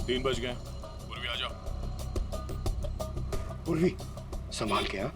3 बज गए। पूर्वी आ जाओ। पूर्वी संभाल के। हाँ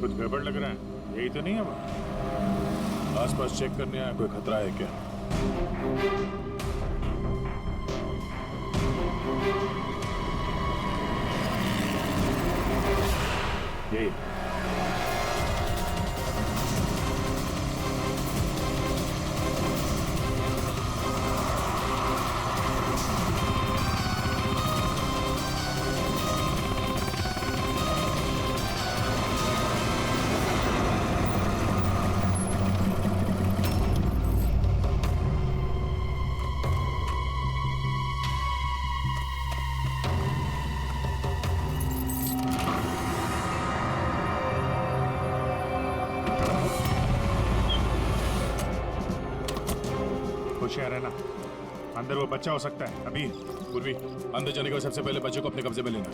कुछ गड़बड़ लग रहा है, यही तो नहीं है वो? आसपास चेक करने आया, कोई खतरा है क्या? यही होशियार है ना, अंदर वो बच्चा हो सकता है। अभी पूर्वी, अंदर जाने के बाद सबसे पहले बच्चे को अपने कब्जे में लेना।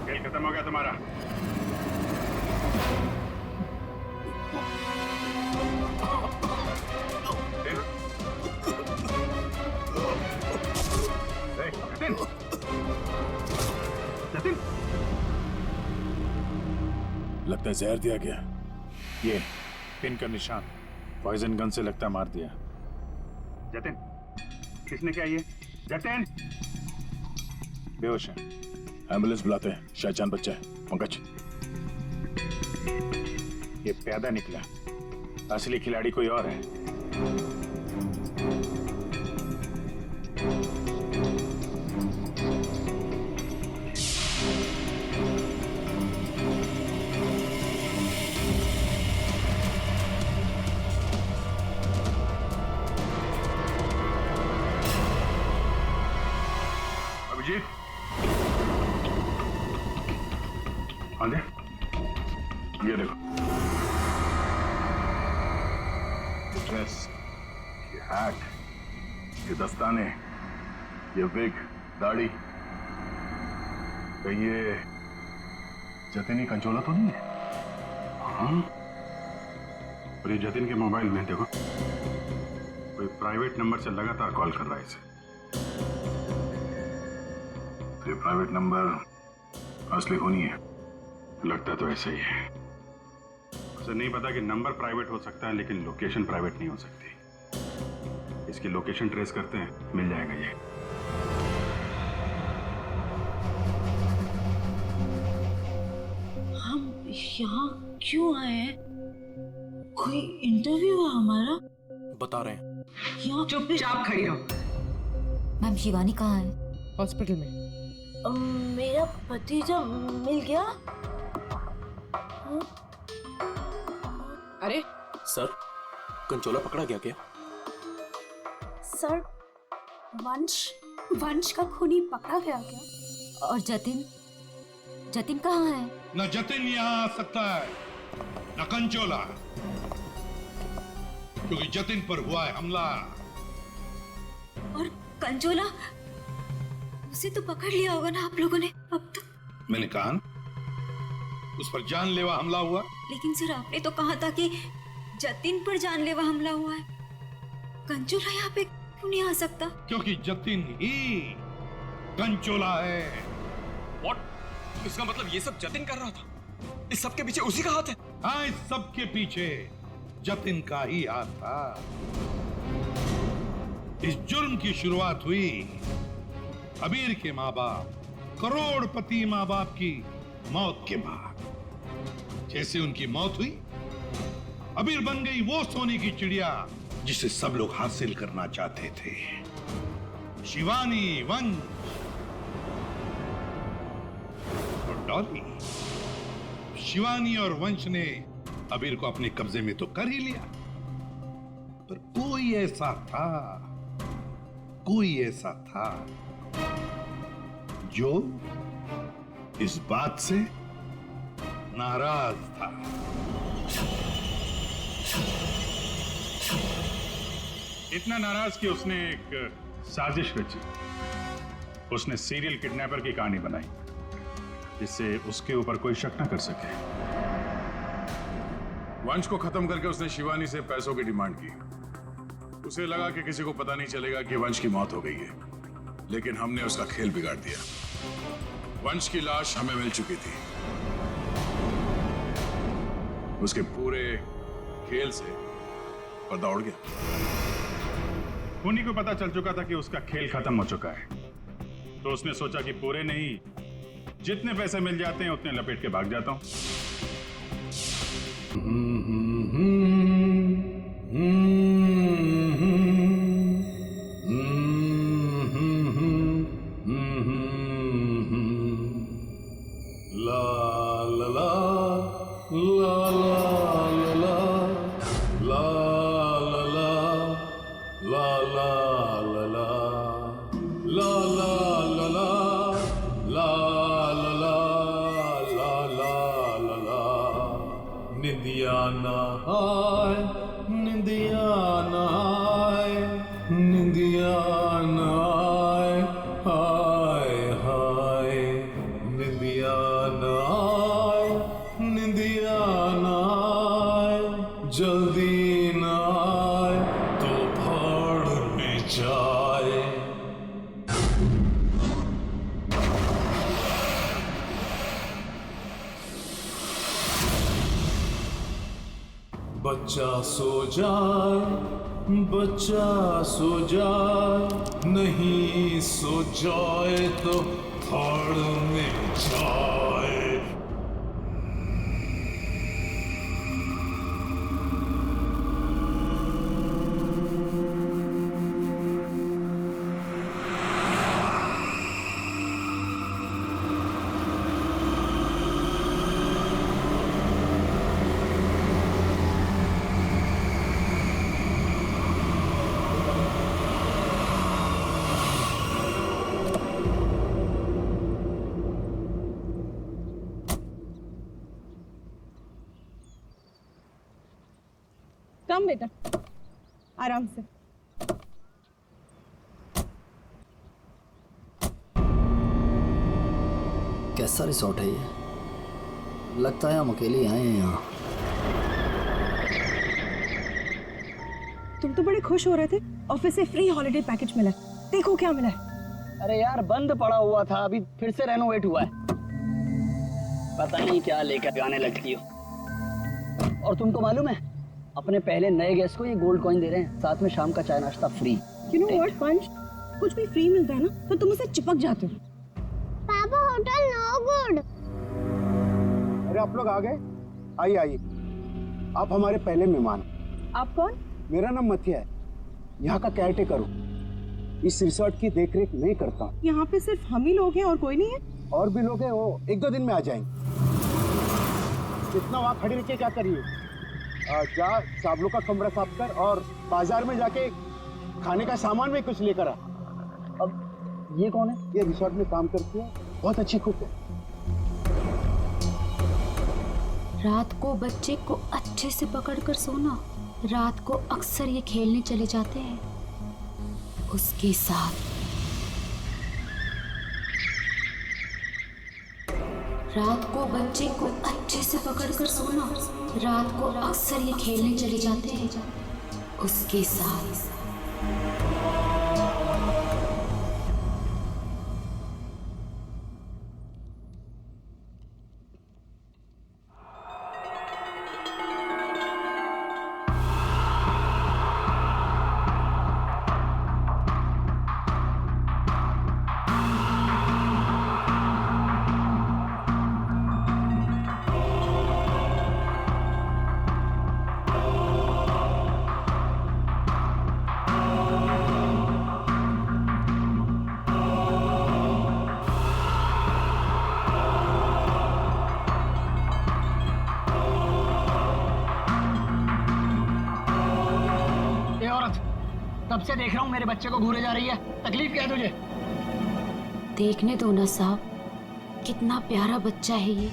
खेल खत्म हो गया तुम्हारा। लगता है जहर दिया गया। ये पिन का निशान पॉइजन गन से लगता मार दिया। जतिन, किसने क्या ये? जतिन बेहोश है, एम्बुलेंस बुलाते हैं, शायद जान बच्चा है। पंकज, ये प्यादा निकला, असली खिलाड़ी कोई और है। अभिजीत, हाँ दे, ये देखो, ड्रेस, ये हैट, ये दस्ताने, ये विग, दाढ़ी, ये जतिन ही कंचोला तो नहीं है? हाँ, और ये जतिन के मोबाइल में देखो, कोई प्राइवेट नंबर से लगातार कॉल कर रहा है इसे। ये प्राइवेट नंबर असली होनी है, लगता तो ऐसा ही है। उसे नहीं पता कि नंबर प्राइवेट हो सकता है, लेकिन लोकेशन प्राइवेट नहीं हो सकती। इसकी लोकेशन ट्रेस करते हैं, मिल जाएगा ये। हम यहाँ क्यों आए हैं? कोई इंटरव्यू है हमारा? बता रहे हैं। यहाँ चुपचाप खड़ी रहो। मैम शिवानी कहाँ है? हॉस्पिटल में। मेरा भतीजा मिल गया। अरे सर, कंचोला पकड़ा गया क्या? सर, वंश का खूनी पकड़ा गया क्या? और जतिन? जतिन कहाँ है? न जतिन यहाँ आ सकता है, न कंचोला, क्योंकि जतिन पर हुआ है हमला। और कंचोला? उसे तो पकड़ लिया होगा ना आप लोगों ने अब तो? मैंने कहा ना, उस पर जानलेवा हमला हुआ। लेकिन सर, आपने तो कहा था कि जतिन पर जानलेवा हमला हुआ है। कंचोला यहाँ पे क्यों नहीं आ सकता? क्योंकि जतिन ही कंचोला है। व्हाट? इसका मतलब ये सब जतिन कर रहा था? इस सब के पीछे उसी का हाथ है? हाँ, इस सब के पीछे जतिन का ही हाथ था। इस जुर्म की शुरुआत हुई अबीर के माँ बाप, करोड़पति माँ बाप की मौत के बाद। जैसे उनकी मौत हुई, अबीर बन गई वो सोने की चिड़िया जिसे सब लोग हासिल करना चाहते थे, शिवानी, वंश और डॉली। शिवानी और वंश ने अबीर को अपने कब्जे में तो कर ही लिया, पर कोई ऐसा था जो इस बात से नाराज था। इतना नाराज कि उसने एक साजिश रची। उसने सीरियल किडनैपर की कहानी बनाई जिससे उसके ऊपर कोई शक न कर सके। वंश को खत्म करके उसने शिवानी से पैसों की डिमांड की। उसे लगा कि किसी को पता नहीं चलेगा कि वंश की मौत हो गई है, लेकिन हमने उसका खेल बिगाड़ दिया। वंश की लाश हमें मिल चुकी थी। उसके पूरे खेल से पर्दा उड़ गया। खूनी को पता चल चुका था कि उसका खेल खत्म हो चुका है, तो उसने सोचा कि पूरे नहीं, जितने पैसे मिल जाते हैं उतने लपेट के भाग जाता हूं। बच्चा सो जाए, नहीं सो जाए तो फाड़ में जाए। कम बेटा, आराम से। कैसा रिसोर्ट है ये? लगता है हम अकेले आए हैं यहाँ। तुम तो बड़े खुश हो रहे थे, ऑफिस से फ्री हॉलिडे पैकेज मिला। देखो क्या मिला है। अरे यार बंद पड़ा हुआ था, अभी फिर से रेनोवेट हुआ है। पता नहीं क्या लेकर आने लगती हो। और तुमको मालूम है, अपने पहले नए गेस्ट को ये गोल्ड कॉइन दे रहे हैं, साथ में शाम का चाय नाश्ता फ्री। यू नो व्हाट पंच, कुछ भी फ्री मिलता है ना तो तुम उसे चिपक जाते हो। पापा होटल नो गुड। अरे आप लोग आ गए? आइए आइए, आप हमारे पहले मेहमान। आप कौन? मेरा नाम मथिया है, यहाँ का केयर टेकर हूँ। इस रिसोर्ट की देखरेख मैं करता हूँ। यहाँ पे सिर्फ हम ही लोग हैं और कोई नहीं है? और भी लोग हैं, वो एक दो दिन में आ जाएंगे। इतना वहाँ खड़ी रह के क्या करिए, जा चावलों का कमरा साफ कर और बाजार में जाके खाने का सामान भी कुछ लेकर आ। अब ये कौन है? ये रिसोर्ट में काम करती है, बहुत अच्छी कुक है। रात को बच्चे को अच्छे से पकड़कर सोना। रात को अक्सर ये खेलने चले जाते हैं उसके साथ। रात को बच्चे को अच्छे से पकड़कर सोना। रात को अक्सर ये खेलने चले जाते हैं उसके साथ। तब से देख रहा हूँ मेरे बच्चे को घूरे जा रही है। तकलीफ क्या है तुझे? देखने दो ना साहब, कितना प्यारा बच्चा है ये।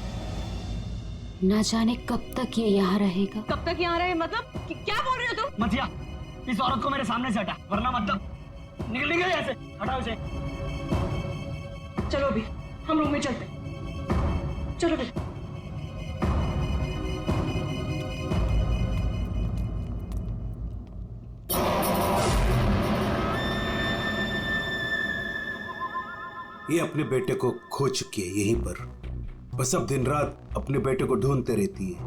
ना जाने कब तक ये यहाँ रहेगा। कब तक यहाँ रहे मतलब? क्या बोल रहे हो तुम? मतिया, इस औरत को मेरे सामने से हटा, वरना मतलब निकल गए ऐसे। हटाओ इसे। चलो अभी हम रूम में चलते हैं। चलो बेटा। ये अपने बेटे को खो चुकी है यहीं पर, बस अब दिन रात अपने बेटे को ढूंढते रहती है।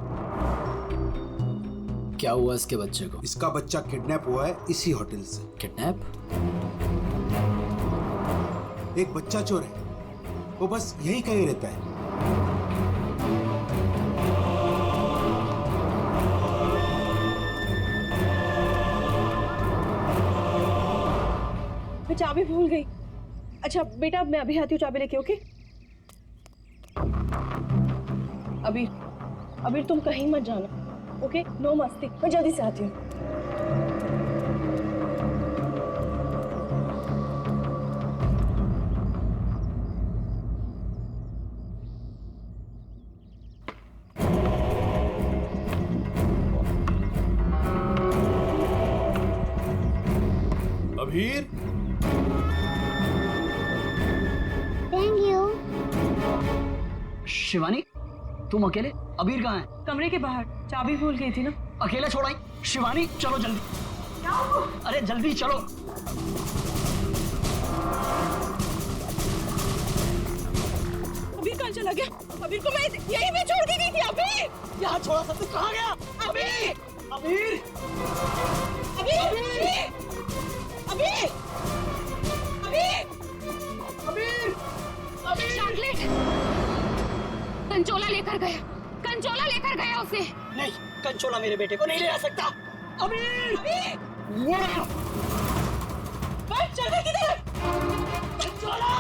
क्या हुआ इसके बच्चे को? इसका बच्चा किडनैप हुआ है इसी होटल से। किडनैप? एक बच्चा चोर है, वो बस यहीं कहीं रहता है। मैं चाबी भूल गई। अच्छा बेटा मैं अभी आती हूँ चाबी लेके। ओके अभी तुम कहीं मत जाना। ओके नो मस्ती, मैं जल्दी से आती हूँ। Abhir, thank you. शिवानी, तुम अकेले? अबीर कहाँ है? कमरे के बाहर, चाबी भूल गई थी ना। अकेले छोड़ाई? शिवानी चलो जल्दी। अरे जल्दी चलो। अबीर कहाँ चला गया? अबीर को मैं यहीं पे छोड़ के गई थी। अबीर यहाँ छोड़ा था, तू कहाँ गया? अबीर अबीर अबीर अबीर अबीर अबीर चॉकलेट कंचोला लेकर गया उसे। नहीं, कंचोला मेरे बेटे को नहीं ले आ सकता। अबीर चल किधर? कंचोला!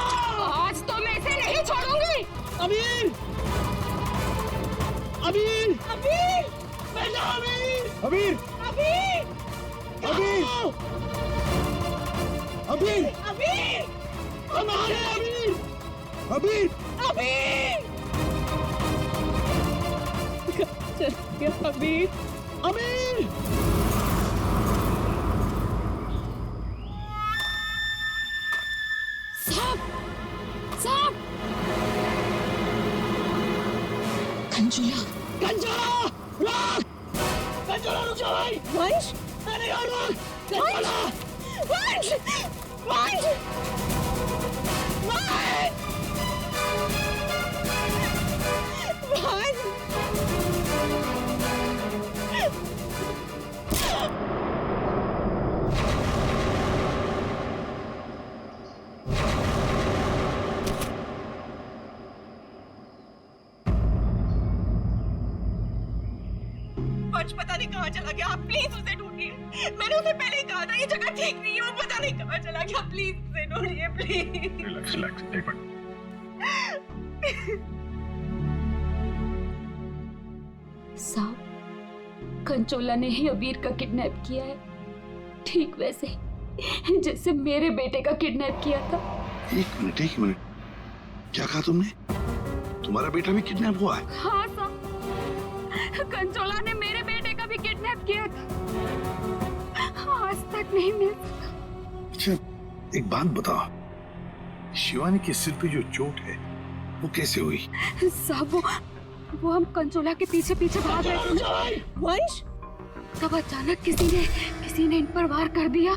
आज तो मैं इसे नहीं छोड़ूंगी। अबीर अबीर अबीर बेटा अबीर अबीर अबीर अबीर अबीर अबीर हमारे अबीर अबीर अबीर चल गया अबीर। अबीर साहब कंचोला रुक! कंचोला रुक जा भाई! वंश मैंने कहा रुक! कंचोला! वंश वंश पता नहीं कहाँ चला गया। आप प्लीज उसे ढूंढिए। मैंने उसे पहले ही कहा था ये जगह ठीक नहीं है। वो पता नहीं कहाँ चला गया। प्लीज उसे ढूंढिए प्लीज। रिलैक्स, एक मिनट। साहब कंचोला ने ही अबीर का किडनैप किया है, ठीक वैसे ही जैसे मेरे बेटे का किडनैप किया था। एक मिनट, क्या कहा तुमने? तुम्हारा बेटा भी किडनैप हुआ है? हाँ साहब, कंचोला ने मेरे बेटे का भी किडनैप किया था, आज तक नहीं मिल सका। अच्छा एक बात बताओ, शिवानी के सिर पे जो चोट है वो कैसे हुई? साहब वो हम कंचोला के पीछे भाग रहे थे वंश, तब अचानक किसी ने इन पर वार कर दिया।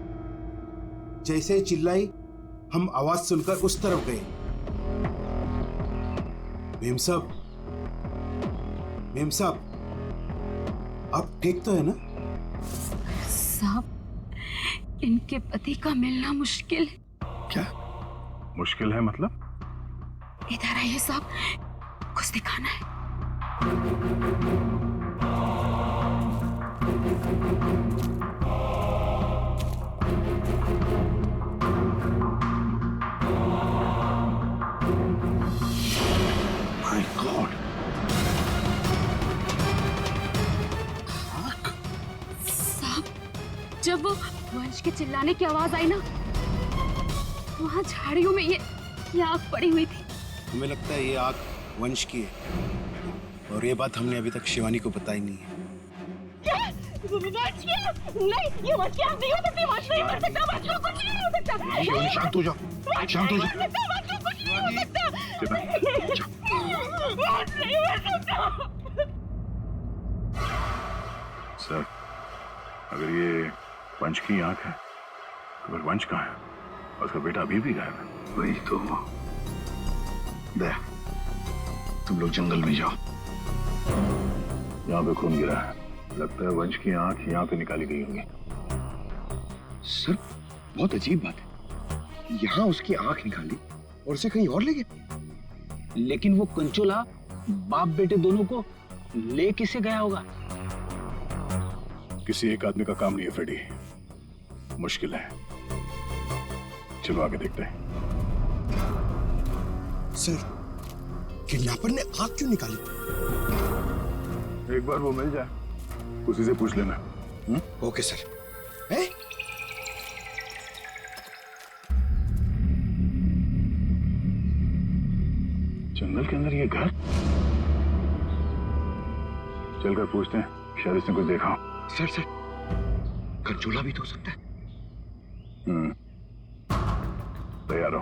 जैसे ही चिल्लाई हम आवाज सुनकर उस तरफ गए। मेम साहब आप ठीक तो है ना? साहब इनके पति का मिलना मुश्किल है। क्या मुश्किल है मतलब? इधर आइए साहब, कुछ दिखाना है। My God! साहब जब वो वंश के चिल्लाने की आवाज आई ना, वहां झाड़ियों में ये आग पड़ी हुई थी। हमें लगता है ये आग वंश की है, और ये बात हमने अभी तक शिवानी को बताई नहीं है। नहीं, ये वंश की आग नहीं हो सकती, वंश नहीं कर सकता, वंश को कुछ नहीं हो सकता। शिवानी शांत हो जाओ, शांत हो जाओ। सर, अगर ये वंश की आंख है तो फिर वंश कहाँ है? और उसका बेटा अभी भी गायब है। वही तो। दया, तुम लोग जंगल में जाओ। यहाँ पे खून गिरा है, लगता है वंश की आंख यहाँ पे निकाली गई होगी। सर, बहुत अजीब बात है, यहाँ उसकी आंख निकाली और उसे कहीं और ले गए। लेकिन वो कंचोला बाप बेटे दोनों को ले किसे गया होगा? किसी एक आदमी का काम नहीं है फ्रेडी, मुश्किल है। चलो आगे देखते हैं। सर, किडनैपर ने आंख क्यों निकाली? एक बार वो मिल जाए, उसी से पूछ लेना। Okay sir. है? जंगल के अंदर ये घर? चलकर पूछते हैं, शायद इसने कुछ देखा हो। सर, कंचोला भी तो हो सकता है। तैयार हो।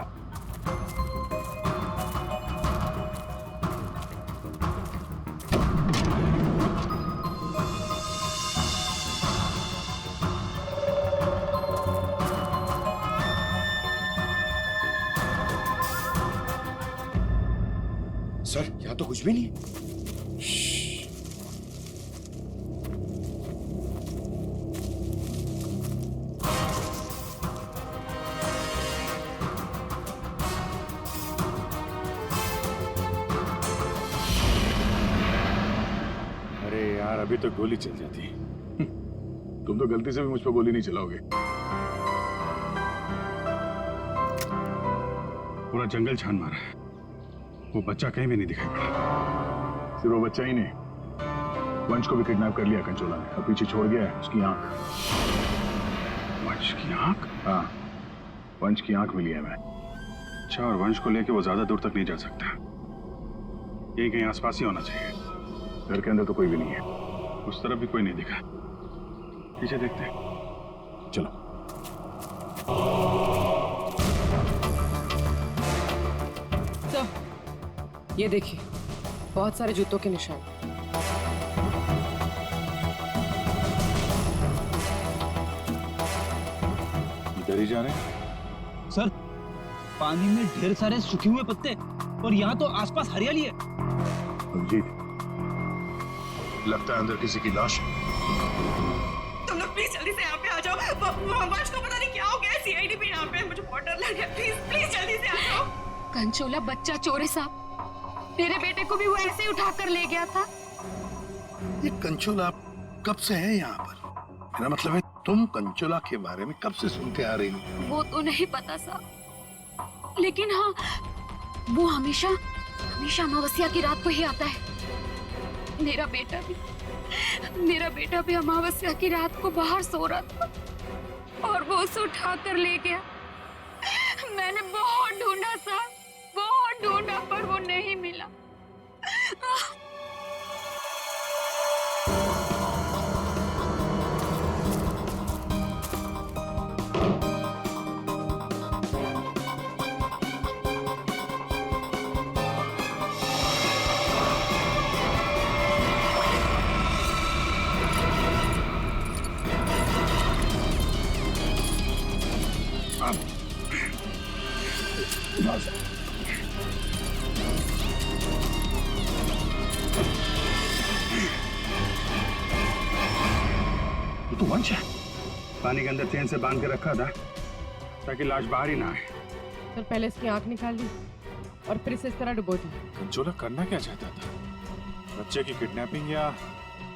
सर, यहाँ तो कुछ भी नहीं है। अरे यार, अभी तो गोली चल जाती। तुम तो गलती से भी मुझ पर गोली नहीं चलाओगे। पूरा जंगल छान मारा है, वो बच्चा कहीं भी नहीं दिखाई पड़ा। सिर्फ वो बच्चा ही नहीं, वंश को भी किडनैप कर लिया कंचोला ने, और पीछे छोड़ गया है उसकी आंख। वंश की आंख? हाँ, वंश की आंख मिली है मैं। अच्छा, और वंश को लेके वो ज्यादा दूर तक नहीं जा सकता, यही कहीं आसपास ही होना चाहिए। घर के अंदर तो कोई भी नहीं है, उस तरफ भी कोई नहीं दिखा। पीछे देखते हैं, चलो। ये देखिए, बहुत सारे जूतों के निशान। इधर ही जा रहे हैं। सर, पानी में ढेर सारे सूखे हुए पत्ते, और यहाँ तो आसपास हरियाली है। अभिजीत, लगता है अंदर किसी की लाश है। तुम लोग प्लीज जल्दी से यहाँ पे आ जाओ। वंश को पता नहीं क्या हो गया, सीआईडी भी यहाँ पे है, मुझे बहुत डर लग रहा है। प्लीज जल्दी से आ जाओ। कंचोला बच्चा चोर है साहब, मेरे बेटे को भी वो ऐसे ही उठा कर ले गया था। ये कंचोला कब से है यहाँ पर? मेरा मतलब है, तुम कंचोला के बारे में कब से सुनते आ रही हो? वो तो नहीं पता साहब, लेकिन हाँ, वो हमेशा अमावस्या की रात को ही आता है। मेरा बेटा भी अमावस्या की रात को बाहर सो रहा था और वो उसे उठा कर ले गया। मैंने बहुत ढूंढा साहब, बहुत ढूंढा, पर वो नहीं मिला। तो वंश है, पानी के अंदर चेन से बांध के रखा था ताकि लाश बाहर ही ना आए। सर, पहले इसकी आंख निकाल ली और फिर इसे इस तरह डुबो दी। कंचोला करना क्या चाहता था? बच्चे की किडनैपिंग या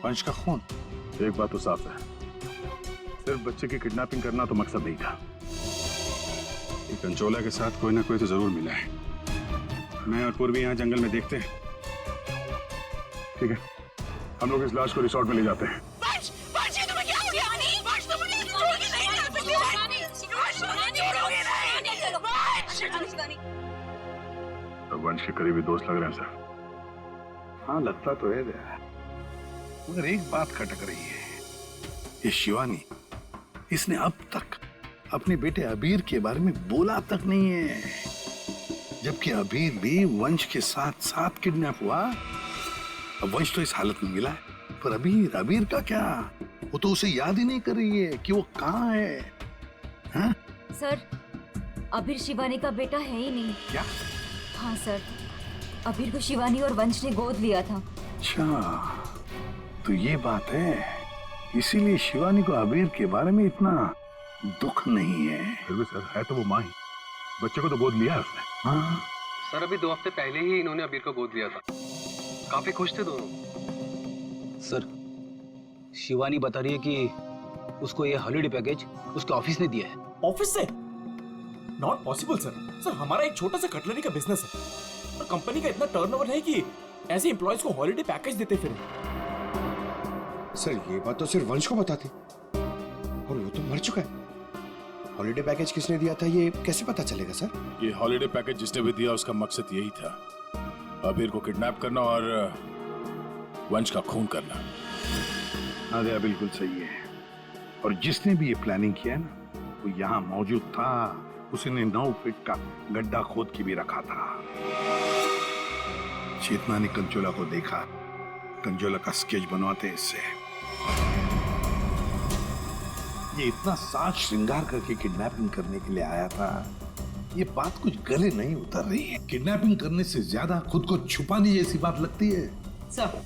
वंश का खून? एक बात तो साफ है, सिर्फ बच्चे की किडनैपिंग करना तो मकसद नहीं था। ये कंचोला के साथ कोई ना कोई तो जरूर मिला है। मैं और पूर्वी यहाँ जंगल में देखते हैं। ठीक है, हम लोग इस लाश को रिसोर्ट में ले जाते हैं। सब वंश के करीबी दोस्त लग रहे हैं सर। हाँ लगता तो है दया, मगर एक बात खटक रही है। ये शिवानी, इसने अब तक अपने बेटे अबीर के बारे में बोला तक नहीं है, जबकि अबीर भी वंश के साथ साथ किडनैप हुआ। अब वंश तो इस हालत में मिला है, पर अबीर, अबीर का क्या? वो तो उसे याद ही नहीं कर रही है कि वो कहाँ है। हाँ? सर, अबीर शिवानी का बेटा है ही नहीं। क्या? हाँ सर, अबीर को शिवानी और वंश ने गोद लिया था। अच्छा, तो ये बात है, इसीलिए शिवानी को अबीर के बारे में इतना दुख नहीं है। फिर भी सर, है तो वो माँ ही, बच्चे को तो गोद लिया है उसने। हाँ सर, अभी 2 हफ्ते पहले ही इन्होंने अबीर को गोद लिया था। काफी खुश थे दोनों। सर, शिवानी बता रही है कि उसको ये हॉलिडे पैकेज उसके ऑफिस ने दिया है। ऑफिस से? Not possible sir. सर, हमारा एक छोटा सा कटलरी का बिजनेस है और कंपनी का इतना टर्नओवर है कि ऐसे एम्प्लॉयज को हॉलिडे पैकेज देते फिर। सर, ये बात तो सिर्फ वंश को बताती, और वो तो मर चुका है। हॉलिडे पैकेज किसने दिया था ये कैसे पता चलेगा सर? ये हॉलिडे पैकेज जिसने भी दिया उसका मकसद यही था, अबीर को किडनैप करना और वंश का खून करना। हाँ दया, बिल्कुल सही है। और जिसने भी ये प्लानिंग किया है ना, वो यहाँ मौजूद था। उसने 9 फीट का गड्ढा खोद के भी रखा था। चेतना ने कंचोला को देखा, कंचोला का स्केच बनवाते इससे। ये इतना साज श्रृंगार करके किडनैपिंग करने के लिए आया था, ये बात कुछ गले नहीं उतर रही है। किडनैपिंग करने से ज्यादा खुद को छुपाने जैसी बात लगती है। सर,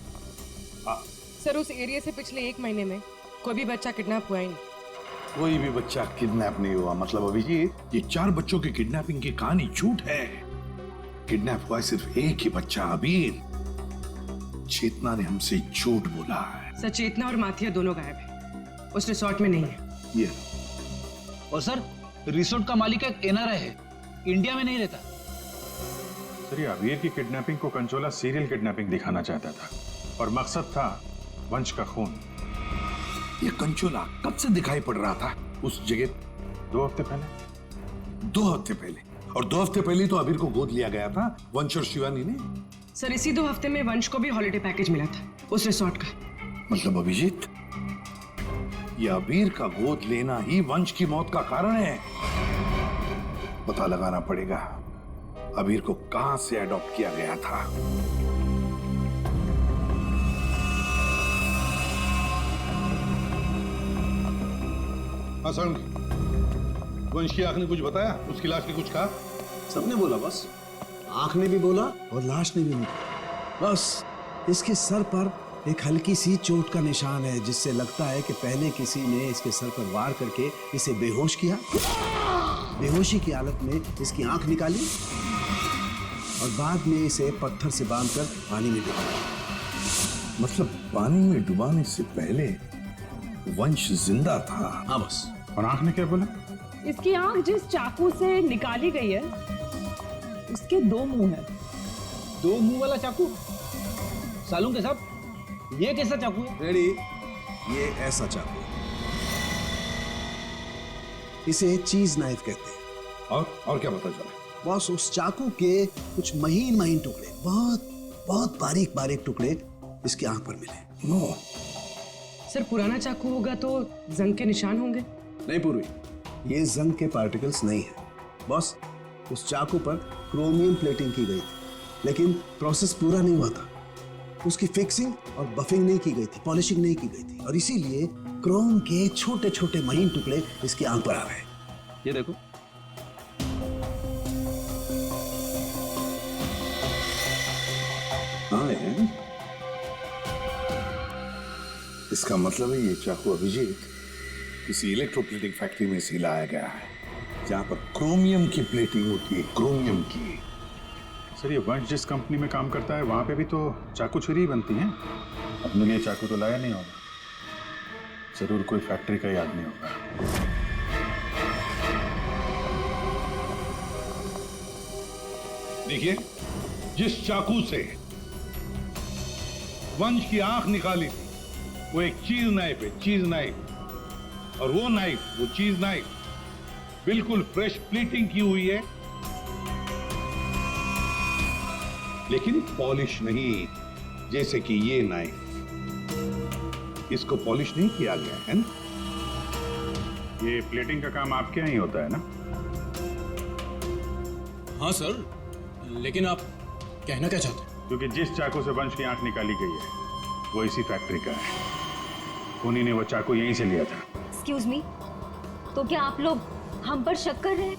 सर उस एरिया से पिछले 1 महीने में कोई भी बच्चा किडनैप हुआ ही नहीं। कोई भी बच्चा किडनैप नहीं हुआ? मतलब अभिजीत, ये 4 बच्चों की किडनैपिंग की कहानी झूठ है। किडनैप हुआ सिर्फ एक ही बच्चा, अबीर। चेतना ने हमसे झूठ बोला है। सर, चेतना और माथिया दोनों गायब है, उस रिसोर्ट में नहीं है। ये और सर, रिसोर्ट का मालिक एक एनआरआई है, इंडिया में नहीं रहता। सर, ये अबीर की किडनैपिंग को कंचोला सीरियल किडनैपिंग दिखाना चाहता था और मकसद था वंश का खून। ये कंचोला कब से दिखाई पड़ रहा था उस जगह? 2 हफ्ते पहले। 2 हफ्ते पहले? और 2 हफ्ते पहले तो अबीर को गोद लिया गया था वंश और शिवानी ने। सर, इसी 2 हफ्ते में वंश को भी हॉलिडे पैकेज मिला था उस रिसोर्ट का। मतलब अभिजीत, ये अबीर का गोद लेना ही वंश की मौत का कारण है। पता लगाना पड़ेगा अबीर को कहां से अडॉप्ट किया गया था। वंश की आंख ने कुछ बताया? उसकी लाश ने कुछ कहा? सबने बोला बस, आंख ने भी बोला और लाश ने भी बोला। बस इसके सर पर एक हल्की सी चोट का निशान है, जिससे लगता है कि पहले किसी ने इसके सर पर वार करके इसे बेहोश किया। बेहोशी की हालत में इसकी आंख निकाली और बाद में इसे पत्थर से बांधकर पानी में डुबाया। मतलब पानी में डुबाने से पहले वंश जिंदा था? हाँ बस। और आंख ने क्या बोला? इसकी आंख जिस चाकू से निकाली गई है उसके 2 मुंह हैं। 2 मुंह वाला चाकू? सालू के साहब, ये कैसा चाकू है? रेडी, ये ऐसा चाकू है, इसे चीज नाइफ कहते हैं। और क्या पता चला? बॉस, उस चाकू के कुछ महीन महीन टुकड़े, बहुत बहुत बारीक बारीक टुकड़े इसकी आंख पर मिले। नो सर, पुराना चाकू होगा तो जंग के निशान होंगे। नहीं पूर्वी, ये जंग के पार्टिकल्स नहीं है बॉस। उस चाकू पर क्रोमियम प्लेटिंग की गई थी, लेकिन प्रोसेस पूरा नहीं हुआ था। उसकी फिक्सिंग और बफिंग नहीं की गई थी, पॉलिशिंग नहीं की गई थी, और इसीलिए क्रोम के छोटे छोटे महीन टुकड़े इसकी आंख पर आ गए। ये देखो, हाँ है। इसका मतलब है ये चाकू अभिजीत किसी इलेक्ट्रोप्लेटिंग फैक्ट्री में से लाया गया है, जहां पर क्रोमियम की प्लेटिंग होती है, क्रोमियम की। सर, ये वंश जिस conpany में काम करता है वहां पे भी तो चाकू छुरी ही बनती हैं। अपने लिए चाकू तो लाया नहीं होगा, जरूर कोई फैक्ट्री का ही आदमी होगा। देखिए, जिस चाकू से वंश की आंख निकाली थी वो एक चीज नाइफ है, चीज नाइफ। और वो नाइफ, वो चीज नाइफ बिल्कुल फ्रेश प्लीटिंग की हुई है। लेकिन पॉलिश नहीं, जैसे कि ये नाइफ, इसको पॉलिश नहीं किया गया है ना? ये प्लेटिंग का काम आपके यहाँ ही होता है ना? हाँ सर, लेकिन आप कहना क्या चाहते हैं? क्योंकि जिस चाकू से वंश की आंख निकाली गई है वो इसी फैक्ट्री का है। खूनी ने वो चाकू यहीं से लिया था। एक्सक्यूज मी, तो क्या आप लोग हम पर शक कर रहे हैं?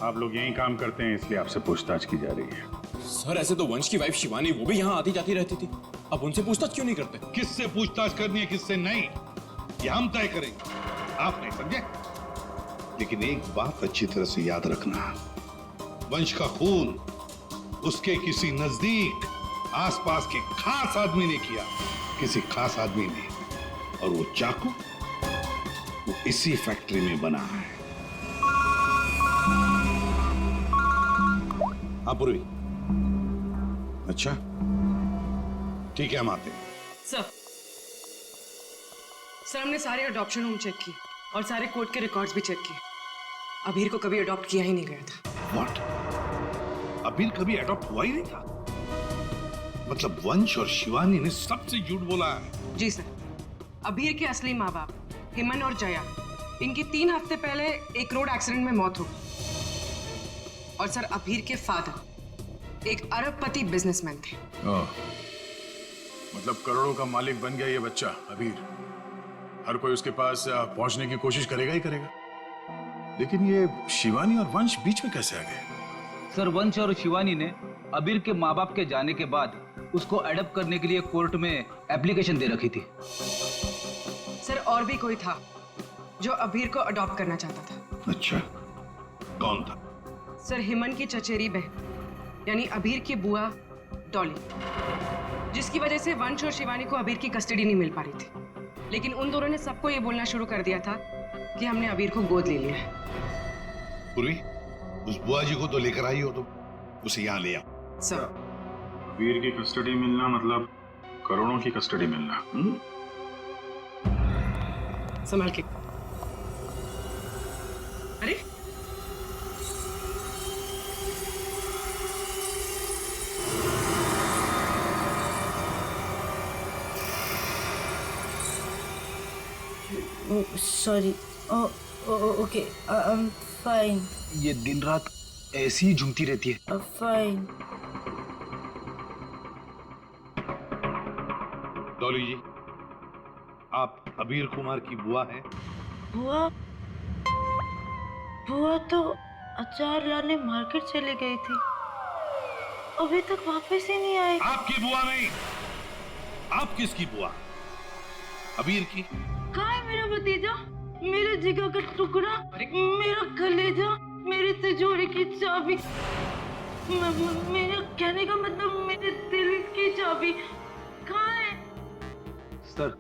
आप लोग यहीं काम करते हैं इसलिए आपसे पूछताछ की जा रही है। सर ऐसे तो वंश की वाइफ शिवानी वो भी यहाँ आती जाती रहती थी, अब उनसे पूछताछ क्यों नहीं करते? किससे पूछताछ करनी है किससे नहीं, ये हम तय करेंगे, आप नहीं समझे? लेकिन एक बात अच्छी तरह से याद रखना, वंश का खून उसके किसी नजदीक आसपास के खास आदमी ने किया, किसी खास आदमी ने, और वो चाकू वो इसी फैक्ट्री में बना है। हाँ पूर्वी, अच्छा ठीक है, हम आते हैं। सर हमने सारे अडॉप्शन होम चेक किए और सारे कोर्ट के रिकॉर्ड्स भी चेक किए। अबीर को कभी अडॉप्ट किया ही नहीं गया था। What? अबीर कभी अडॉप्ट हुआ ही नहीं था? मतलब वंश और शिवानी ने सबसे झूठ बोला है? जी सर, अबीर के असली माँ बाप हेमन और जया, इनकी 3 हफ्ते पहले एक रोड एक्सीडेंट में मौत हो गई। और सर अबीर के फादर एक अरबपति बिजनेसमैन थे। मतलब करोड़ों का मालिक बन गया ये बच्चा अबीर। हर कोई उसके पास पहुंचने की कोशिश करेगा ही करेगा। लेकिन ये शिवानी और वंश बीच में कैसे आ गए? सर वंश और शिवानी ने अबीर के माँ बाप के जाने के बाद उसको अडॉप्ट करने के लिए कोर्ट में एप्लीकेशन दे रखी थी। सर और भी कोई था जो अबीर को अडॉप्ट करना चाहता था। अच्छा, कौन था? सर हेमन की चचेरी बहन यानी अबीर की बुआ डॉली, जिसकी वजह से वंश और शिवानी को अबीर की कस्टडी नहीं मिल पा रही थी। लेकिन उन दोनों ने सबको ये बोलना शुरू कर दिया था कि हमने अबीर को गोद ले लिया है। पूर्वी, उस बुआ जी को तो लेकर आई हो, तो उसे यहाँ ले आओ। सर अबीर की कस्टडी मिलना मतलब करोड़ों की कस्टडी मिलना। संभाल के। अरे sorry, okay, I am fine. ये दिन रात ऐसी ही झूमती रहती है। फाइन। डॉली जी, आप अबीर कुमार की बुआ हैं? बुआ तो अचार लाने मार्केट चली गई थी, अभी तक वापस ही नहीं आई। आपकी बुआ नहीं, आप किसकी बुआ? अबीर की? कहाँ है मेरा भतीजा, मेरे जिगर का टुकड़ा, मेरा कलेजा, मेरी तिजोरी की चाबी, मेरा कहने का मतलब मेरे दिल की चाबी कहाँ है? सर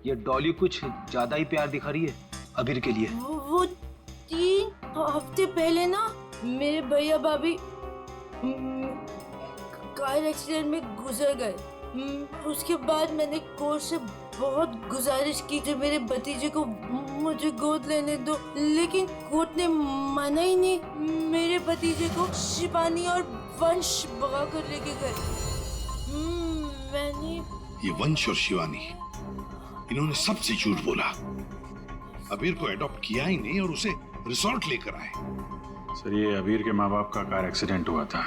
ये डॉली कुछ ज्यादा ही प्यार दिखा रही है अबीर के लिए। वो 3 हफ्ते पहले ना मेरे भैया भाभी कार एक्सीडेंट में गुजर गए। उसके बाद मैंने कोर्ट से बहुत गुजारिश की कि मेरे भतीजे को मुझे गोद लेने दो, लेकिन कोर्ट ने माना ही नहीं। मेरे भतीजे को शिवानी और वंश भगा कर लेके गए। मैंने ये वंश और शिवानी, इन्होंने सबसे झूठ बोला। अबीर को एडॉप्ट किया ही नहीं और उसे रिसोर्ट लेकर आए। सर ये अबीर के माँ बाप का कार एक्सीडेंट हुआ था।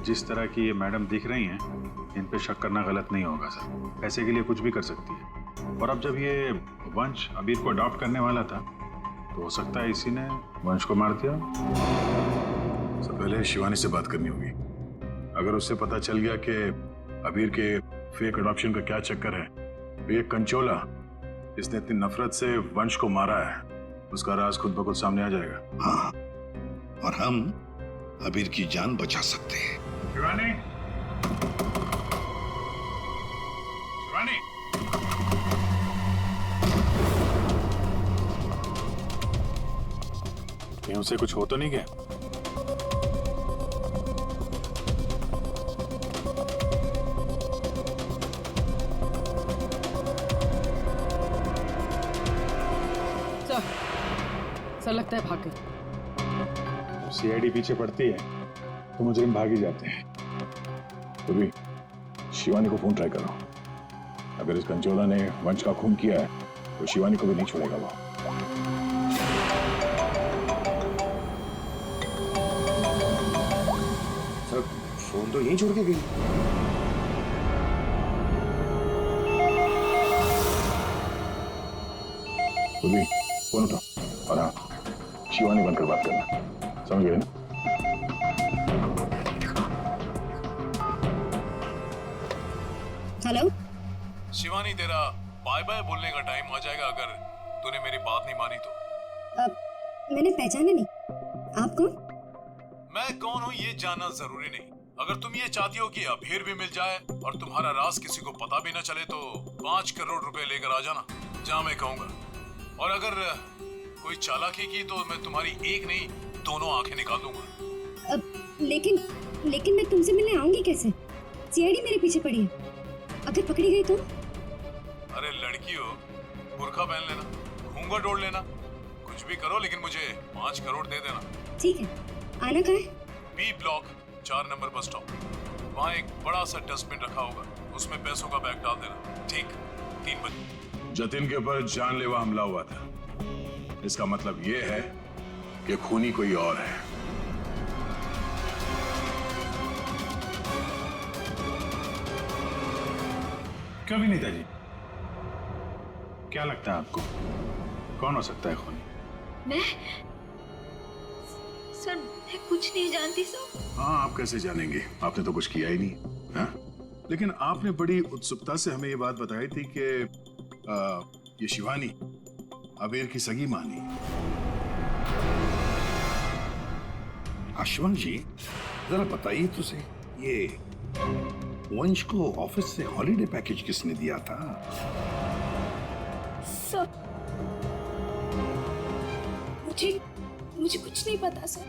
जिस तरह की ये मैडम दिख रही हैं, इन पे शक करना गलत नहीं होगा सर। पैसे के लिए कुछ भी कर सकती है। और अब जब ये वंश अबीर को अडॉप्ट करने वाला था तो हो सकता है इसी ने वंश को मार दिया। सबसे पहले शिवानी से बात करनी होगी। अगर उससे पता चल गया कि अबीर के फेक अडॉप्शन का क्या चक्कर है, तो ये कंचोला इसने इतनी नफरत से वंश को मारा है, उसका राज खुद ब खुद सामने आ जाएगा। हाँ, और हम अबीर की जान बचा सकते हैं। शिवानी, शिवानी, कहीं उसे कुछ हो तो नहीं गया? सर लगता है भाग गई। सीआईडी पीछे पड़ती है तो मुजरिम भाग ही जाते हैं। तो भी शिवानी को फोन ट्राई करो। अगर इस कंचोला ने वंश का खून किया है तो शिवानी को भी नहीं छोड़ेगा वो। सर फोन तो यहीं छोड़ के गई। तो भी फोन उठाओ और हाँ, शिवानी बनकर बात करना, समझ गए ना? हेलो शिवानी, तेरा बाय बाय बोलने का टाइम आ जाएगा अगर तूने मेरी बात नहीं मानी तो। मैंने पहचाना नहीं, आप कौन? मैं कौन हूँ ये जानना जरूरी नहीं। अगर तुम ये चाहती हो कि अभीर भी मिल जाए और तुम्हारा राज किसी को पता भी ना चले तो 5 करोड़ रुपए लेकर आ जाना, जहाँ मैं कहूँगा। और अगर कोई चालाकी की तो मैं तुम्हारी एक नहीं 2 आंखें निकाल दूंगा। लेकिन मैं तुमसे मिलने आऊंगी कैसे? सीआईडी मेरे पीछे पड़ी है, अगर पकड़ी गई तो? अरे लड़की हो, बुर्का पहन लेना, घूंघट ओढ़ लेना, कुछ भी करो लेकिन मुझे 5 करोड़ दे देना। ठीक है, आना कहाँ है? B block 4 number bus stop. वहाँ एक बड़ा सा डस्टबिन रखा होगा, उसमें पैसों का बैग डाल देना। ठीक 3 बजे। जतिन के ऊपर जानलेवा हमला हुआ था, इसका मतलब ये है कि खूनी कोई और है। कभी नहीं था जी। क्या लगता है आपको कौन हो सकता है खूनी? मैं सर, मैं कुछ नहीं जानती सर। हाँ, आप कैसे जानेंगे? आपने तो कुछ किया ही नहीं। हाँ? लेकिन आपने बड़ी उत्सुकता से हमें ये बात बताई थी कि ये शिवानी अबीर की सगी मानी। आशुवंश जी, जरा बताइए तो सही, ये वंश को ऑफिस से हॉलिडे पैकेज किसने दिया था? सर, मुझे कुछ नहीं पता सर।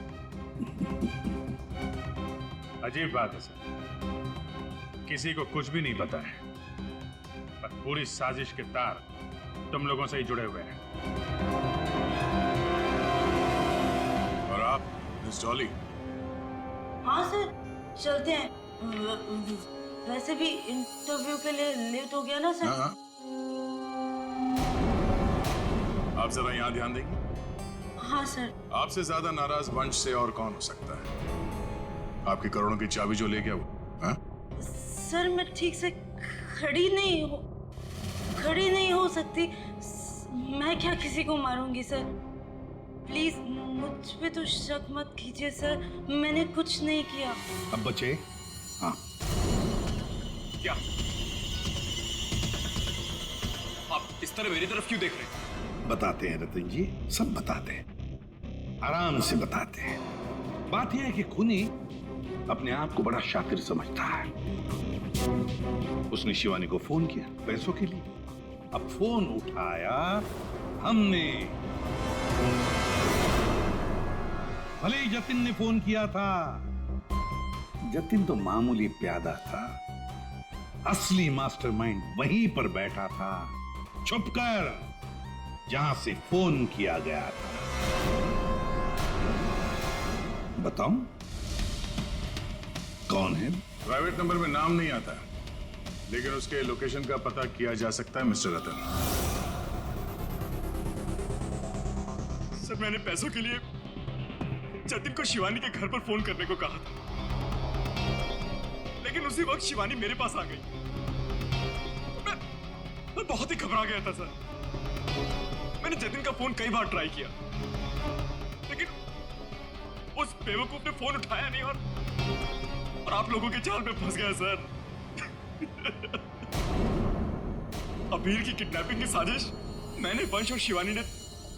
अजीब बात है सर, किसी को कुछ भी नहीं पता है, पर पूरी साजिश के तार तुम लोगों से ही जुड़े हुए हैं। और आप मिस डॉली? हाँ सर, चलते हैं। वैसे भी इंटरव्यू के लिए लेट हो गया ना सर। हाँ। आप जरा यहाँ ध्यान देंगे? हाँ सर। आपसे ज्यादा नाराज वंश से और कौन हो सकता है? आपकी करोड़ों की चाबी जो ले गया वो। हाँ? सर, मैं ठीक से खड़ी नहीं हो सकती। मैं क्या किसी को मारूंगी सर? प्लीज मुझ पे तो शक मत कीजिए सर, मैंने कुछ नहीं किया। अब बचे? हाँ। क्या आप इस तरह मेरी तरफ क्यों देख रहे हैं? बताते हैं रतन जी, सब बताते हैं, आराम से बताते हैं। बात यह है कि खूनी अपने आप को बड़ा शातिर समझता है। उसने शिवानी को फोन किया पैसों के लिए। अब फोन उठाया हमने। भले ही जतिन ने फोन किया था, जतिन तो मामूली प्यादा था, असली मास्टरमाइंड वहीं पर बैठा था, छुपकर, जहां से फोन किया गया था। बताऊं कौन है? प्राइवेट नंबर में नाम नहीं आता, लेकिन उसके लोकेशन का पता किया जा सकता है मिस्टर रतन। सर, मैंने पैसों के लिए जतिन को शिवानी के घर पर फोन करने को कहा था, लेकिन उसी वक्त शिवानी मेरे पास आ गई। मैं बहुत ही घबरा गया था सर। मैंने जतिन का फोन कई बार ट्राई किया, लेकिन उस बेवकूफ ने फोन उठाया नहीं और आप लोगों के जाल में फंस गया सर। अबीर की किडनैपिंग की साजिश मैंने, वंश और शिवानी ने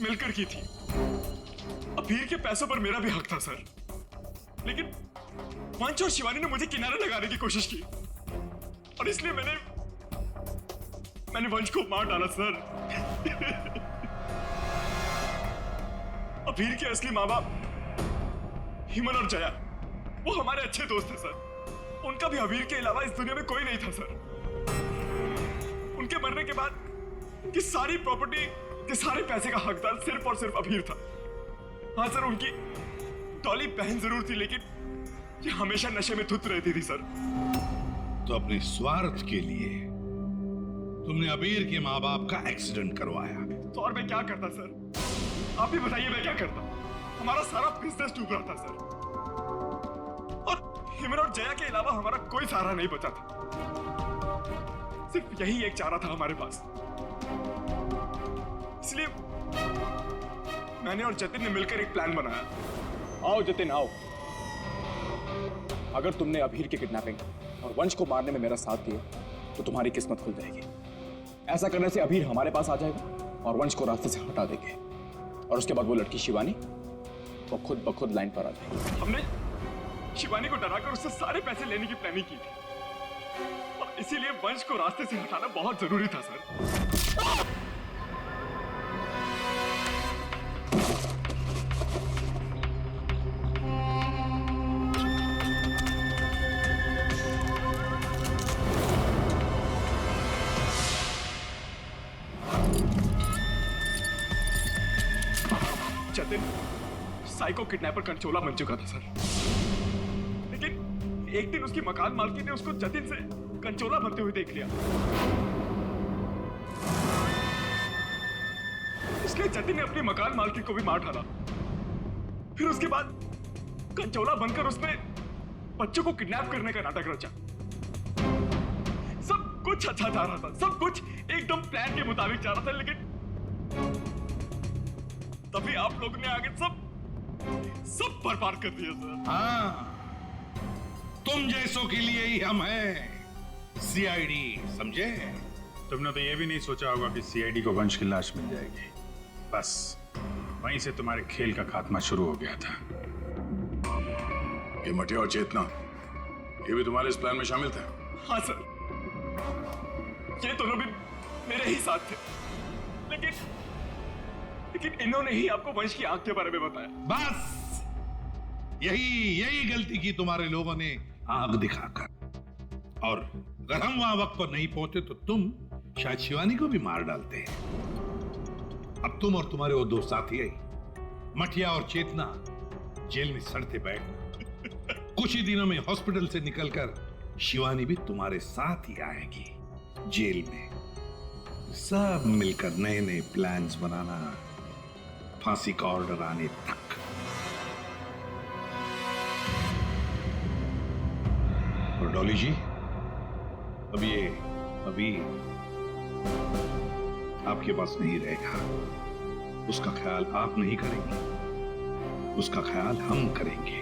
मिलकर की थी। अबीर के पैसों पर मेरा भी हक था सर, लेकिन वंश और शिवानी ने मुझे किनारे लगाने की कोशिश की और इसलिए मैंने वंश को मार डाला सर। अबीर के असली माँ बाप हिमन और जया, वो हमारे अच्छे दोस्त थे सर। उनका भी अबीर के अलावा इस दुनिया में कोई नहीं था सर। उनके मरने के बाद उनकी सारी प्रॉपर्टी के सारे पैसे का हकदार सिर्फ और सिर्फ अबीर था। हाँ सर, उनकी डॉली बहन जरूर थी, लेकिन ये हमेशा नशे में धुत रहती थी सर। तो अपने स्वार्थ के लिए तुमने अबीर के माँ बाप का एक्सीडेंट करवाया। तो और मैं क्या करता सर? आप ही बताइए मैं क्या करता? हमारा सारा बिजनेस डूब रहा था सर, और हिमन और जया के अलावा हमारा कोई सहारा नहीं बचा था। सिर्फ यही एक चारा था हमारे पास, इसलिए मैंने और जतिन ने मिलकर एक प्लान बनाया। आओ जतिन आओ, अगर तुमने अभीर की किडनैपिंग और वंश को मारने में मेरा साथ दिया तो तुम्हारी किस्मत खुल जाएगी। ऐसा करने से अभीर हमारे पास आ जाएगा और वंश को रास्ते से हटा देंगे, और उसके बाद वो लड़की शिवानी वो खुद ब खुद लाइन पर आ जाएगी। हमने शिवानी को डराकर उससे सारे पैसे लेने की प्लानिंग की थी, और इसीलिए वंश को रास्ते से हटाना बहुत जरूरी था सर। जतिन साइको किडनैपर कंचोला बन चुका था सर, लेकिन एक दिन उसकी मकान मालकिन ने उसको जतिन से कंचोला बनते हुए देख लिया, इसलिए जतिन ने अपनी मकान मालकिन को भी मार डाला। फिर उसके बाद कंचोला बनकर उसने बच्चों को किडनैप करने का नाटक रचा। सब कुछ अच्छा जा रहा था, सब कुछ एकदम प्लान के मुताबिक जा रहा था, लेकिन तभी आप लोगों ने आगे सब बर्बाद कर दिया सर। हाँ, तुम जैसों के लिए ही हम हैं सीआईडी, समझे? तुमने तो ये भी नहीं सोचा होगा कि सीआईडी को वंश की लाश मिल जाएगी। बस वहीं से तुम्हारे खेल का खात्मा शुरू हो गया था। ये मटिया और चेतना ये भी तुम्हारे इस प्लान में शामिल थे? हाँ सर, ये दोनों भी मेरे ही साथ थे, लेकिन इन्होंने ही आपको वंश की आंख के बारे में बताया। बस यही गलती की तुम्हारे लोगों ने आग दिखाकर, और अगर हम वहां वक्त पर नहीं पहुंचे तो तुम शायद शिवानी को भी मार डालते। अब तुम और तुम्हारे वो दो साथी मटिया और चेतना जेल में सड़ते बैठना। कुछ ही दिनों में हॉस्पिटल से निकलकर शिवानी भी तुम्हारे साथ ही आएगी जेल में। सब मिलकर नए नए प्लान्स बनाना, फांसी का ऑर्डर आने तक। और डॉली जी, अब ये अभी आपके पास नहीं रहेगा। उसका ख्याल आप नहीं करेंगे, उसका ख्याल हम करेंगे।